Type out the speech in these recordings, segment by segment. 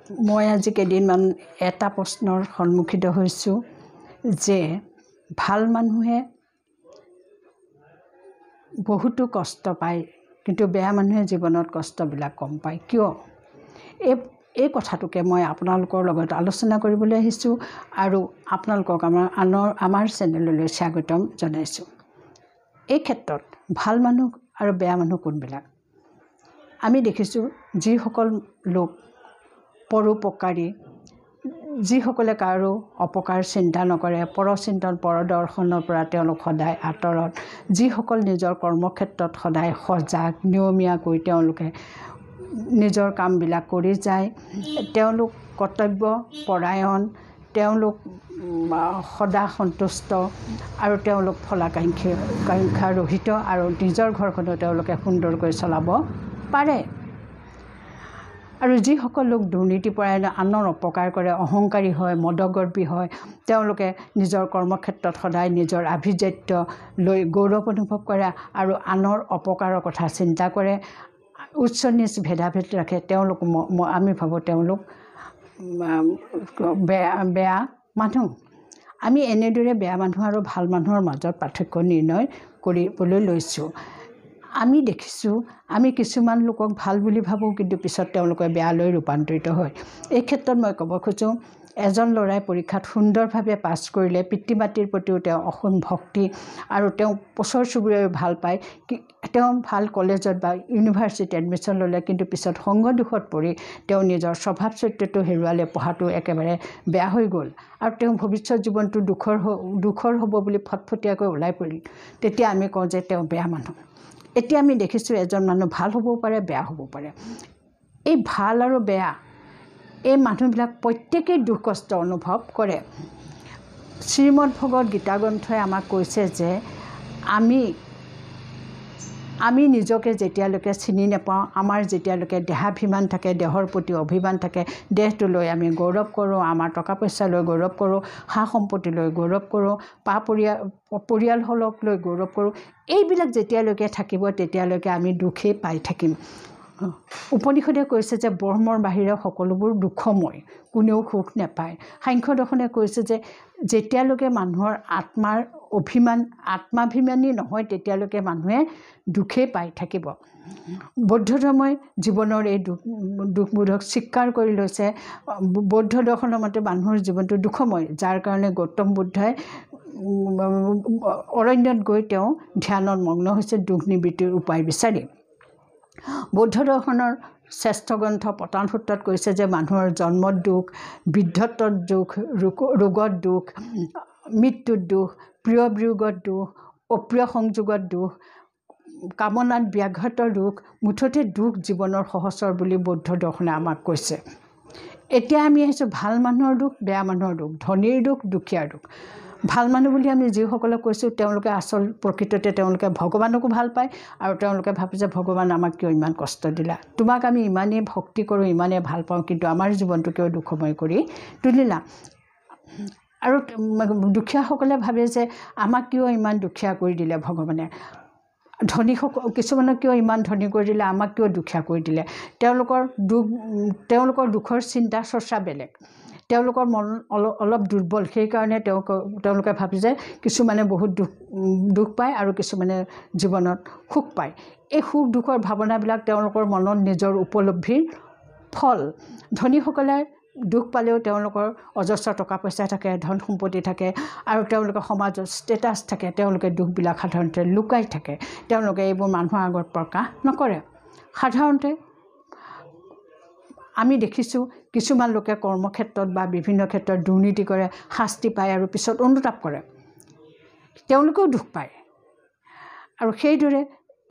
মই আজি কেইদিনমান এটা প্ৰশ্নৰ সন্মুখীন হৈছোঁ যে ভাল মানুহে বহুতো কষ্ট পায় কিন্তু বেয়া মানুহে জীৱনত কষ্টবিলাক কম পায় কিয়? এই কথাটোকে মই আপোনালোকৰ লগত আলোচনা কৰিবলৈ আহিছোঁ আৰু আপোনালোকক আমাৰ চেনেললৈ স্বাগতম জনাইছোঁ। এই ক্ষেত্ৰত ভাল মানুহ আৰু বেয়া মানুহ কোনবিলাক? আমি দেখিছোঁ যিসকল লোক পৰোপকাৰী, যিসকলে কাৰো অপকাৰ চিন্তা নকৰে, পৰচিন্তন পৰদৰ্শনৰ পৰা তেওঁলোক সদায় আঁতৰত, যিসকল নিজৰ কৰ্মক্ষেত্ৰত সদায় সজাগ নিয়মীয়াকৈ তেওঁলোকে নিজৰ কামবিলাক কৰি যায়, তেওঁলোক কৰ্তব্য পৰায়ণ, তেওঁলোক সদা সন্তুষ্ট আৰু তেওঁলোক ফলাকাংক্ষা ৰহিত আৰু নিজৰ ঘৰখনো তেওঁলোকে সুন্দৰকৈ চলাব পাৰে। আৰু যিসকল লোক দুৰ্নীতিপৰায়ণ, আনৰ অপকাৰ কৰে, অহংকাৰী হয়, মদগৰ্বী হয়, তেওঁলোকে নিজৰ কৰ্মক্ষেত্ৰত সদায় নিজৰ আভিজাত্য লৈ গৌৰৱ অনুভৱ কৰে আৰু আনৰ অপকাৰৰ কথা চিন্তা কৰে, উচ্চ নিচ ভেদাভেদ ৰাখে, তেওঁলোক আমি ভাবোঁ তেওঁলোক বেয়া মানুহ। আমি এনেদৰে বেয়া মানুহ আৰু ভাল মানুহৰ মাজত পাৰ্থক্য নিৰ্ণয় কৰিবলৈ লৈছোঁ। আমি দেখিছোঁ আমি কিছুমান লোকক ভাল বুলি ভাবোঁ কিন্তু পিছত তেওঁলোকে বেয়ালৈ ৰূপান্তৰিত হয়। এই ক্ষেত্ৰত মই ক'ব খোজোঁ, এজন ল'ৰাই পৰীক্ষাত সুন্দৰভাৱে পাছ কৰিলে পিতৃ মাতৃৰ প্ৰতিও তেওঁ অসীম ভক্তি আৰু তেওঁ ওচৰ চুবুৰীয়াই ভাল পায়, তেওঁ ভাল কলেজত বা ইউনিভাৰ্চিটিত এডমিশ্যন ল'লে কিন্তু পিছত সংগ দুখত পৰি তেওঁ নিজৰ স্বভাৱ চৰিত্ৰটো হেৰুৱালে, পঢ়াটো একেবাৰে বেয়া হৈ গ'ল আৰু তেওঁ ভৱিষ্যত জীৱনটো দুখৰ হ'ব বুলি ফটফটীয়াকৈ ওলাই পৰিল। তেতিয়া আমি কওঁ যে তেওঁ বেয়া মানুহ। এতিয়া আমি দেখিছোঁ এজন মানুহ ভাল হ'বও পাৰে, বেয়া হ'ব পাৰে। এই ভাল আৰু বেয়া এই মানুহবিলাক প্ৰত্যেকেই দুখ কষ্ট অনুভৱ কৰে। শ্ৰীমদ ভগৱত গীতা গ্ৰন্থই আমাক কৈছে যে আমি নিজকে যেতিয়ালৈকে চিনি নাপাওঁ, আমাৰ যেতিয়ালৈকে দেহাভিমান থাকে, দেহৰ প্ৰতি অভিমান থাকে, দেহটো লৈ আমি গৌৰৱ কৰোঁ, আমাৰ টকা পইচা লৈ গৌৰৱ কৰোঁ, সা সম্পত্তি লৈ গৌৰৱ কৰোঁ, পৰিয়ালসকলক লৈ গৌৰৱ কৰোঁ, এইবিলাক যেতিয়ালৈকে থাকিব তেতিয়ালৈকে আমি দুখেই পাই থাকিম। উপনিষদে কৈছে যে ব্ৰহ্মৰ বাহিৰে সকলোবোৰ দুখময়, কোনেও সুখ নাপায়। সাংখ্য দৰ্শনে কৈছে যে যেতিয়ালৈকে মানুহৰ আত্মাভিমানী নহয় তেতিয়ালৈকে মানুহে দুখেই পাই থাকিব। বৌদ্ধ ধৰ্মই জীৱনৰ এই দুখবোধক স্বীকাৰ কৰি লৈছে। বৌদ্ধ দৰ্শনৰ মতে মানুহৰ জীৱনটো দুখময়, যাৰ কাৰণে গৌতম বুদ্ধই অৰণ্যত গৈ তেওঁ ধ্যানত মগ্ন হৈছে দুখ নিবৃত্তিৰ উপায় বিচাৰি। বৌদ্ধ দৰ্শনৰ শ্ৰেষ্ঠ গ্ৰন্থ পতন সূত্ৰত কৈছে যে মানুহৰ জন্মত দুখ, বৃদ্ধত্বত দুখ, ৰোগত দুখ, মৃত্যুত দুখ, প্ৰিয় বিয়োগত দুখ, অপ্ৰিয় সংযোগত দুখ, কামনাত ব্যাঘাত দুখ, মুঠতে দুখ জীৱনৰ সহচৰ বুলি বৌদ্ধ দৰ্শনে আমাক কৈছে। এতিয়া আমি আহিছোঁ ভাল মানুহৰ দুখ, বেয়া মানুহৰ দুখ, ধনীৰ দুখ, দুখীয়াৰ দুখ। ভাল মানুহ বুলি আমি যিসকলক কৈছোঁ তেওঁলোকে আচল প্ৰকৃততে তেওঁলোকে ভগৱানকো ভাল পায় আৰু তেওঁলোকে ভাবে যে ভগৱান আমাক কিয় ইমান কষ্ট দিলা, তোমাক আমি ইমানেই ভক্তি কৰোঁ, ইমানেই ভাল পাওঁ, কিন্তু আমাৰ জীৱনটো কিয় দুখময় কৰি তুলিলা। আৰু দুখীয়াসকলে ভাবে যে আমাক কিয় ইমান দুখীয়া কৰি দিলে ভগৱানে, কিছুমানক কিয় ইমান ধনী কৰি দিলে, আমাক কিয় দুখীয়া কৰি দিলে। তেওঁলোকৰ দুখৰ চিন্তা চৰ্চা বেলেগ, তেওঁলোকৰ মন অলপ দুৰ্বল, সেইকাৰণে তেওঁলোকে ভাবে যে কিছুমানে বহুত দুখ পায় আৰু কিছুমানে জীৱনত সুখ পায়। এই সুখ দুখৰ ভাৱনাবিলাক তেওঁলোকৰ মনত নিজৰ উপলব্ধিৰ ফল। ধনীসকলে দুখ পালেও তেওঁলোকৰ অজস্ৰ টকা পইচা থাকে, ধন সম্পত্তি থাকে আৰু তেওঁলোকে সমাজত ষ্টেটাছ থাকে, তেওঁলোকে দুখবিলাক সাধাৰণতে লুকাই থাকে, তেওঁলোকে এইবোৰ মানুহৰ আগত প্ৰকাশ নকৰে। সাধাৰণতে আমি দেখিছোঁ কিছুমান লোকে কৰ্মক্ষেত্ৰত বা বিভিন্ন ক্ষেত্ৰত দুৰ্নীতি কৰে, শাস্তি পায় আৰু পিছত অনুতাপ কৰে, তেওঁলোকেও দুখ পায়। আৰু সেইদৰে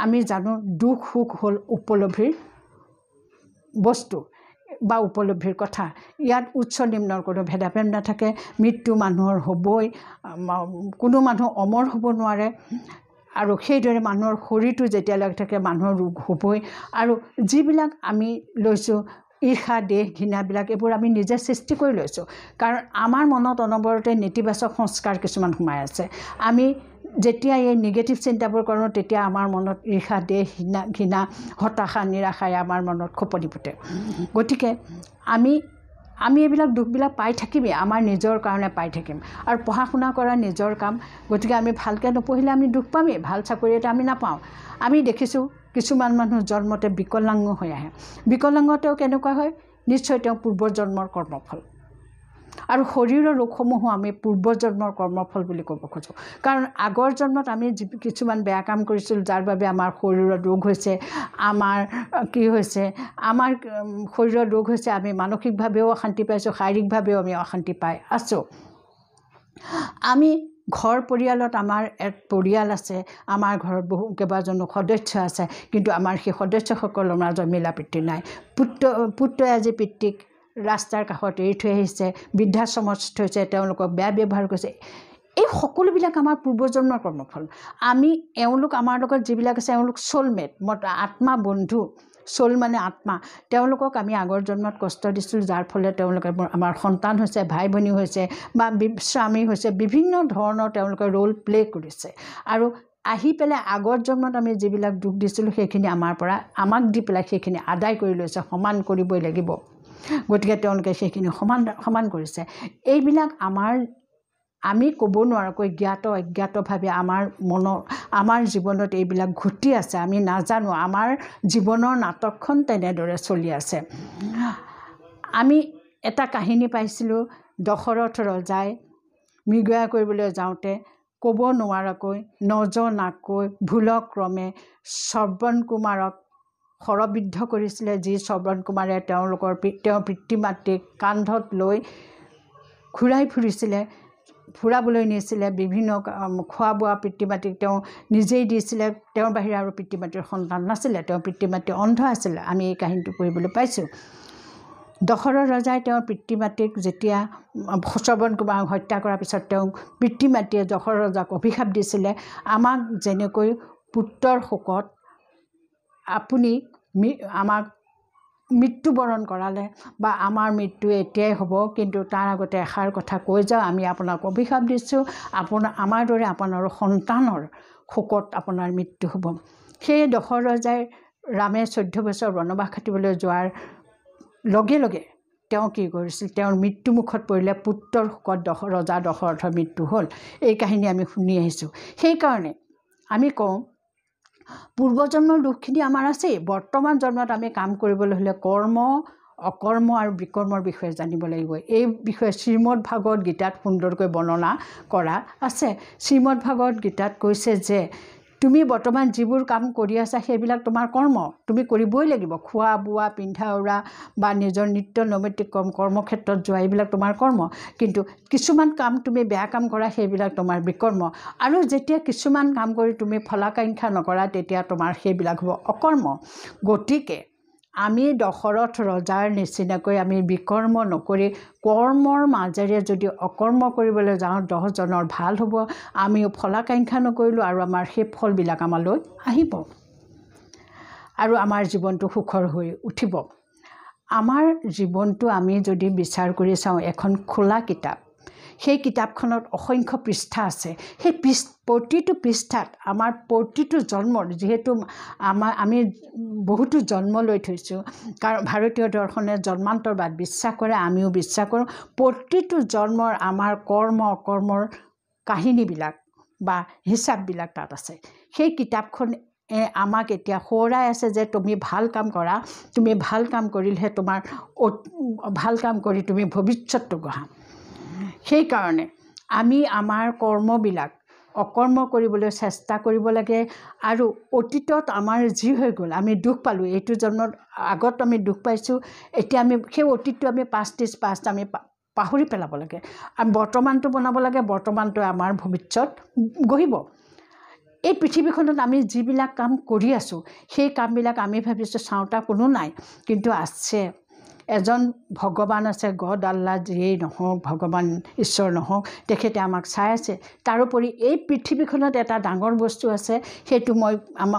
আমি জানো দুখ সুখ হ'ল উপলব্ধিৰ বস্তু বা উপলব্ধিৰ কথা। ইয়াত উচ্চ নিম্নৰ কোনো ভেদাভেদ নাথাকে, মৃত্যু মানুহৰ হ'বই, কোনো মানুহ অমৰ হ'ব নোৱাৰে। আৰু সেইদৰে মানুহৰ শৰীৰটো যেতিয়ালৈকে থাকে মানুহৰ ৰোগ হ'বই। আৰু যিবিলাক আমি লৈছোঁ ঈৰ্ষা, দেহ, ঘৃণাবিলাক, এইবোৰ আমি নিজে সৃষ্টি কৰি লৈছোঁ, কাৰণ আমাৰ মনত অনবৰতে নেতিবাচক সংস্কাৰ কিছুমান সোমাই আছে। আমি যেতিয়া এই নিগেটিভ চিন্তাবোৰ কৰোঁ তেতিয়া আমাৰ মনত ঈৰ্ষা, দেহ, ঘৃণা, হতাশা, নিৰাশাই আমাৰ মনত খোপনি পোতে। গতিকে আমি আমি এইবিলাক দুখবিলাক পাই থাকিমেই, আমাৰ নিজৰ কাৰণে পাই থাকিম। আৰু পঢ়া শুনা কৰা নিজৰ কাম, গতিকে আমি ভালকৈ নপঢ়িলে আমি দুখ পামেই, ভাল চাকৰি এটা আমি নাপাওঁ। আমি দেখিছোঁ কিছুমান মানুহ জন্মতে বিকলাংগ হৈ আহে। বিকলাংগ তেওঁ কেনেকুৱা হয়? নিশ্চয় তেওঁ পূৰ্বজন্মৰ কৰ্মফল। আৰু শৰীৰৰ ৰোগসমূহো আমি পূৰ্বজন্মৰ কৰ্মফল বুলি ক'ব খোজোঁ। কাৰণ আগৰ জন্মত আমি কিছুমান বেয়া কাম কৰিছিলোঁ, যাৰ বাবে আমাৰ শৰীৰত ৰোগ হৈছে, আমাৰ কি হৈছে, আমাৰ শৰীৰত ৰোগ হৈছে, আমি মানসিকভাৱেও অশান্তি পাইছোঁ, শাৰীৰিকভাৱেও আমি অশান্তি পাই আছোঁ। আমি ঘৰ পৰিয়ালত আমাৰ এক পৰিয়াল আছে, আমাৰ ঘৰত কেইবাজনো সদস্য আছে, কিন্তু আমাৰ সেই সদস্যসকলৰ মাজত মিলা প্ৰীতি নাই। পুত্ৰই আজি পিতৃক ৰাস্তাৰ কাষত এৰি থৈ আহিছে, বৃদ্ধাশ্ৰমত থৈছে, তেওঁলোকক বেয়া ব্যৱহাৰ কৰিছে। এই সকলোবিলাক আমাৰ পূৰ্বজন্মৰ কৰ্মফল। আমি এওঁলোক আমাৰ লগত যিবিলাক আছে, এওঁলোক চ'লমেট, আত্মা বন্ধু। চ'ল মানে আত্মা। তেওঁলোকক আমি আগৰ জন্মত কষ্ট দিছিলোঁ, যাৰ ফলত তেওঁলোকে আমাৰ সন্তান হৈছে, ভাই ভনী হৈছে বা স্বামী হৈছে, বিভিন্ন ধৰণৰ তেওঁলোকে ৰোল প্লে কৰিছে। আৰু আহি পেলাই আগৰ জন্মত আমি যিবিলাক দুখ দিছিলোঁ, সেইখিনি আমাক দি পেলাই সেইখিনি আদায় কৰি লৈছে, সমান কৰিবই লাগিব। গতিকে তেওঁলোকে সেইখিনি সমান কৰিছে। এইবিলাক আমি ক'ব নোৱাৰাকৈ জ্ঞাত অজ্ঞাতভাৱে আমাৰ জীৱনত এইবিলাক ঘটি আছে, আমি নাজানো। আমাৰ জীৱনৰ নাটকখন তেনেদৰে চলি আছে। আমি এটা কাহিনী পাইছিলোঁ, দশৰথ ৰজাই মৃগয়া কৰিবলৈ যাওঁতে ক'ব নোৱাৰাকৈ, নজনাকৈ, ভুলক্ৰমে শ্ৰৱণ কুমাৰক শৰবিদ্ধ কৰিছিলে, যি শ্ৰৱণ কুমাৰে তেওঁৰ পিতৃ মাতৃক কান্ধত লৈ ফুৰাবলৈ নিছিলে, বিভিন্ন খোৱা বোৱা পিতৃ মাতৃক তেওঁ নিজেই দিছিলে। তেওঁৰ বাহিৰে আৰু পিতৃ মাতৃৰ সন্তান নাছিলে, তেওঁৰ পিতৃ মাতৃ অন্ধ আছিলে। আমি এই কাহিনীটো পঢ়িবলৈ পাইছোঁ। দশৰথ ৰজাই তেওঁৰ পিতৃ মাতৃক যেতিয়া শ্ৰৱণ কুমাৰক হত্যা কৰাৰ পিছত তেওঁ পিতৃ মাতৃয়ে দশৰথ ৰজাক অভিশাপ দিছিলে, আমাক যেনেকৈ পুত্ৰৰ শোকত আপুনি আমাক মৃত্যুবৰণ কৰালে বা আমাৰ মৃত্যু এতিয়াই হ'ব, কিন্তু তাৰ আগতে এষাৰ কথা কৈ যাওঁ, আমি আপোনাক অভিশাপ দিছোঁ, আমাৰ দৰে আপোনাৰো সন্তানৰ শোকত আপোনাৰ মৃত্যু হ'ব। সেয়ে দশৰথ ৰজাই ৰামে 14 বছৰ বনবাস খাটিবলৈ যোৱাৰ লগে লগে তেওঁ কি কৰিছিল? তেওঁৰ মৃত্যুমুখত পৰিলে, পুত্ৰৰ শোকত ৰজা দশৰথৰ মৃত্যু হ'ল। এই কাহিনী আমি শুনি আহিছোঁ। সেইকাৰণে আমি কওঁ, পূৰ্বজন্মৰ দুখখিনি আমাৰ আছেই। বৰ্তমান জন্মত আমি কাম কৰিবলৈ হ'লে কৰ্ম, অকৰ্ম আৰু বিকৰ্মৰ বিষয়ে জানিব লাগিব। এই বিষয়ে শ্ৰীমদ ভাগৱত গীতাত সুন্দৰকৈ বৰ্ণনা কৰা আছে। শ্ৰীমদ ভাগৱত গীতাত কৈছে যে তুমি বৰ্তমান যিবোৰ কাম কৰি আছা, সেইবিলাক তোমাৰ কৰ্ম, তুমি কৰিবই লাগিব। খোৱা বোৱা, পিন্ধা উৰা বা নিজৰ নিত্য নৈমিত্তিক কৰ্মক্ষেত্ৰত যোৱা, এইবিলাক তোমাৰ কৰ্ম। কিন্তু কিছুমান কাম তুমি বেয়া কাম কৰা, সেইবিলাক তোমাৰ বিকৰ্ম। আৰু যেতিয়া কিছুমান কাম কৰি তুমি ফলাকাংক্ষা নকৰা, তেতিয়া তোমাৰ সেইবিলাক হ'ব অকৰ্ম। গতিকে আমি দশৰথ ৰজাৰ নিচিনাকৈ আমি বিকৰ্ম নকৰি কৰ্মৰ মাজেৰে যদি অকৰ্ম কৰিবলৈ যাওঁ, 10 জনৰ ভাল হ'ব। আমিও ফলাকাংক্ষা নকৰিলোঁ আৰু আমাৰ সেই ফলবিলাক আমালৈ আহিব আৰু আমাৰ জীৱনটো সুখৰ হৈ উঠিব। আমাৰ জীৱনটো আমি যদি বিচাৰ কৰি চাওঁ, এখন খোলা কিতাপ, সেই কিতাপখনত অসংখ্য পৃষ্ঠা আছে। সেই প্ৰতিটো পৃষ্ঠাত আমাৰ প্ৰতিটো জন্মৰ, যিহেতু আমি বহুতো জন্ম লৈ থৈছোঁ, কাৰণ ভাৰতীয় দৰ্শনে জন্মান্তৰবাদ বিশ্বাস কৰে, আমিও বিশ্বাস কৰোঁ। প্ৰতিটো জন্মৰ আমাৰ কৰ্ম অকৰ্মৰ কাহিনীবিলাক বা হিচাপবিলাক তাত আছে। সেই কিতাপখন আমাক এতিয়া সোঁৱৰাই আছে যে তুমি ভাল কাম কৰা, তুমি ভাল কাম কৰিলেহে ভাল কাম কৰি তুমি ভৱিষ্যতটো গঢ়া। সেইকাৰণে আমি আমাৰ কৰ্মবিলাক অকৰ্ম কৰিবলৈ চেষ্টা কৰিব লাগে। আৰু অতীতত আমাৰ যি হৈ গ'ল, আমি দুখ পালোঁ, এইটো জন্মত আগত আমি দুখ পাইছোঁ, এতিয়া আমি সেই অতীতটো আমি পাষ্ট আমি পাহৰি পেলাব লাগে। আমি বৰ্তমানটো বনাব লাগে, বৰ্তমানটোৱে আমাৰ ভৱিষ্যত গঢ়িব। এই পৃথিৱীখনত আমি যিবিলাক কাম কৰি আছোঁ, সেই কামবিলাক আমি ভাবিছোঁ চাওঁতা কোনো নাই, কিন্তু আছে। এজন ভগৱান আছে, গড আল্লাহ যিয়েই নহওক, ভগৱান ঈশ্বৰ নহওক, তেখেতে আমাক চাই আছে। তাৰোপৰি এই পৃথিৱীখনত এটা ডাঙৰ বস্তু আছে, সেইটো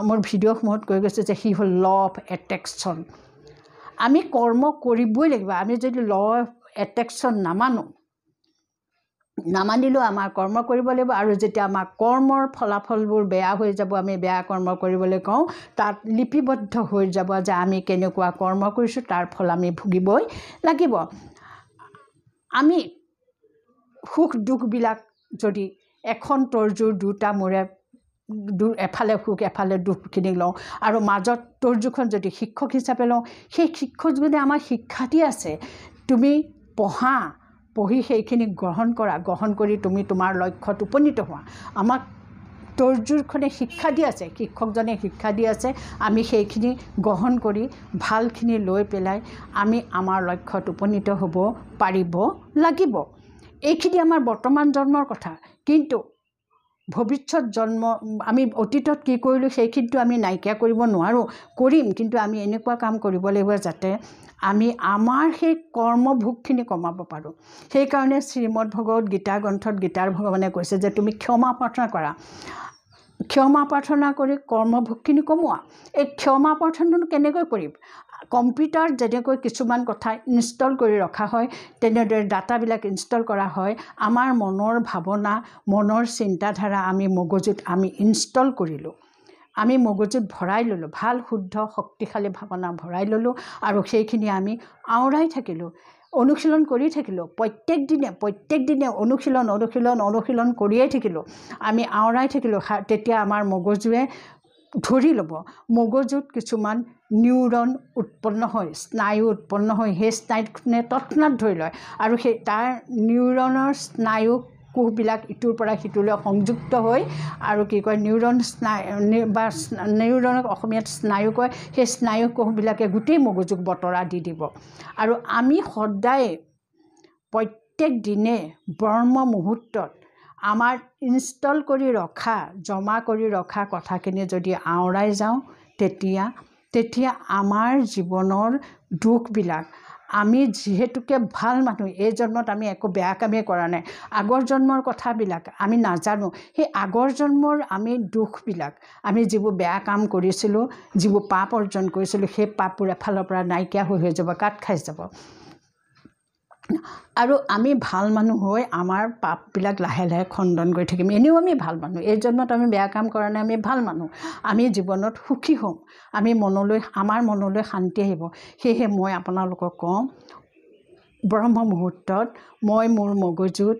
মোৰ ভিডিঅ'সমূহত কৈ গৈছোঁ যে সি হ'ল ল অফ এট্ৰেকশ্যন। আমি কৰ্ম কৰিবই লাগিব। আমি যদি ল অফ এট্ৰেকশ্যন নামানিলেও আমাৰ কৰ্ম কৰিব লাগিব। আৰু যেতিয়া আমাৰ কৰ্মৰ ফলাফলবোৰ বেয়া হৈ যাব, আমি বেয়া কৰ্ম কৰিবলৈ কওঁ, তাত লিপিবদ্ধ হৈ যাব যে আমি কেনেকুৱা কৰ্ম কৰিছোঁ, তাৰ ফল আমি ভুগিবই লাগিব। আমি সুখ দুখবিলাক যদি এখন তৰ্জুৰ দুটা মূৰে এফালে সুখ এফালে দুখখিনি লওঁ আৰু মাজত তৰ্জুখন যদি শিক্ষক হিচাপে লওঁ, সেই শিক্ষক যদি আমাৰ শিক্ষা দি আছে, তুমি পঢ়ি সেইখিনি গ্ৰহণ কৰি তুমি তোমাৰ লক্ষ্যত উপনীত হোৱা। আমাক তৰ্জুৰখনে শিক্ষা দি আছে, শিক্ষকজনে শিক্ষা দি আছে, আমি সেইখিনি গ্ৰহণ কৰি ভালখিনি লৈ পেলাই আমি আমাৰ লক্ষ্যত উপনীত হ'ব পাৰিব লাগিব। এইখিনি আমাৰ বৰ্তমান জন্মৰ কথা, কিন্তু ভৱিষ্যত জন্ম আমি অতীতত কি কৰিলোঁ সেইখিনিতো আমি নাইকিয়া কৰিব নোৱাৰোঁ, কৰিম, কিন্তু আমি এনেকুৱা কাম কৰিব লাগিব যাতে আমি আমাৰ সেই কৰ্মভোগখিনি কমাব পাৰোঁ। সেইকাৰণে শ্ৰীমদ ভগৱত গীতা গ্ৰন্থত গীতাৰ ভগৱানে কৈছে যে তুমি ক্ষমা প্ৰাৰ্থনা কৰা, ক্ষমা প্ৰাৰ্থনা কৰি কৰ্মভোগখিনি কমোৱা। এই ক্ষমা প্ৰাৰ্থনাটো কেনেকৈ কৰিম? কম্পিউটাৰত যেনেকৈ কিছুমান কথা ইনষ্টল কৰি ৰখা হয়, তেনেদৰে ডাটাবিলাক ইনষ্টল কৰা হয়। আমাৰ মনৰ ভাৱনা, মনৰ চিন্তাধাৰা আমি মগজুত আমি ইনষ্টল কৰিলোঁ, আমি মগজুত ভৰাই ল'লোঁ, ভাল শুদ্ধ শক্তিশালী ভাৱনা ভৰাই ল'লোঁ আৰু সেইখিনি আমি আওৰাই থাকিলোঁ, অনুশীলন কৰি থাকিলোঁ। প্ৰত্যেক দিনে অনুশীলন কৰিয়ে থাকিলোঁ, আমি আওৰাই থাকিলোঁ। তেতিয়া আমাৰ মগজুৱে ধৰি ল'ব, মগজুত কিছুমান নিউৰন উৎপন্ন হয়, স্নায়ু উৎপন্ন হয়, সেই স্নায়ুখনে তৎক্ষণাত ধৰি লয় আৰু সেই তাৰ নিউৰনৰ স্নায়ু কোষবিলাক ইটোৰ পৰা সিটোলৈ সংযুক্ত হৈ আৰু কি কয় নিউৰনক অসমীয়াত স্নায়ু কয়, সেই স্নায়ু কোষবিলাকে গোটেই মগজুক বতৰা দি দিব। আৰু আমি সদায় প্ৰত্যেক দিনে ব্ৰহ্ম মুহূৰ্তত আমাৰ ইনষ্টল কৰি ৰখা, জমা কৰি ৰখা কথাখিনি যদি আওৰাই যাওঁ, তেতিয়া আমাৰ জীৱনৰ দুখবিলাক, আমি যিহেতুকে ভাল মানুহ, এই জন্মত আমি একো বেয়া কামেই কৰা নাই, আগৰ জন্মৰ কথাবিলাক আমি নাজানো, সেই আগৰ জন্মৰ আমি দুখবিলাক, আমি যিবোৰ বেয়া কাম কৰিছিলোঁ, যিবোৰ পাপ অৰ্জন কৰিছিলোঁ, সেই পাপবোৰ এফালৰ পৰা নাইকিয়া হৈ যাব, কাট খাই যাব। আৰু আমি ভাল মানুহ হৈ আমাৰ পাপবিলাক লাহে লাহে খণ্ডন কৰি থাকিম। এনেও আমি ভাল মানুহ, এই জন্মত আমি বেয়া কাম কৰা নাই, আমি ভাল মানুহ, আমি জীৱনত সুখী হ'ম, আমাৰ মনলৈ শান্তি আহিব। সেয়েহে মই আপোনালোকক কওঁ, ব্ৰহ্ম মুহূৰ্তত মই মোৰ মগজুত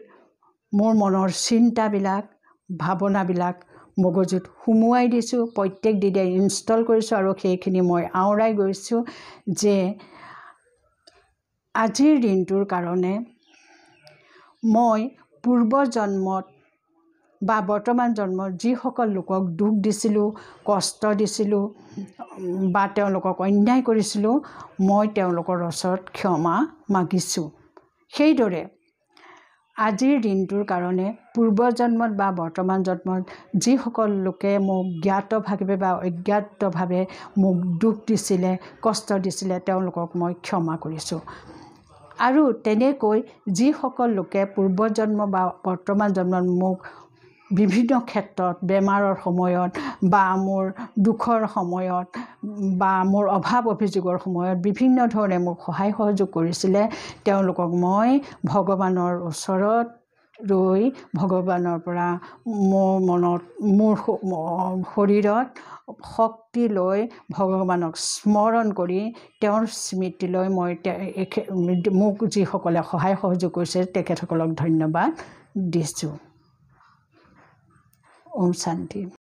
মোৰ মনৰ চিন্তাবিলাক, ভাৱনাবিলাক মগজুত সুমুৱাই দিছোঁ, প্ৰত্যেক দিনে ইনষ্টল কৰিছোঁ আৰু সেইখিনি মই আওৰাই গৈছোঁ যে আজিৰ দিনটোৰ কাৰণে মই পূৰ্বজন্মত বা বৰ্তমান জন্মত যিসকল লোকক দুখ দিছিলোঁ, কষ্ট দিছিলোঁ বা তেওঁলোকক অন্যায় কৰিছিলোঁ, মই তেওঁলোকৰ ওচৰত ক্ষমা মাগিছোঁ। সেইদৰে আজিৰ দিনটোৰ কাৰণে পূৰ্বজন্মত বা বৰ্তমান জন্মত যিসকল লোকে মোক জ্ঞাতভাৱে বা অজ্ঞাতভাৱে মোক দুখ দিছিলে, কষ্ট দিছিলে, তেওঁলোকক মই ক্ষমা কৰিছোঁ। আৰু তেনেকৈ যিসকল লোকে পূৰ্বজন্ম বা বৰ্তমান জন্মত মোক বিভিন্ন ক্ষেত্ৰত বেমাৰৰ সময়ত বা মোৰ দুখৰ সময়ত বা মোৰ অভাৱ অভিযোগৰ সময়ত বিভিন্ন ধৰণে মোক সহায় সহযোগ কৰিছিলে, তেওঁলোকক মই ভগৱানৰ ওচৰত ৰৈ ভগৱানৰ পৰা মোৰ শৰীৰত শক্তি লৈ ভগৱানক স্মৰণ কৰি তেওঁৰ স্মৃতিলৈ মই মোক যিসকলে সহায় সহযোগ কৰিছে তেখেতসকলক ধন্যবাদ দিছোঁ। ওম শান্তি।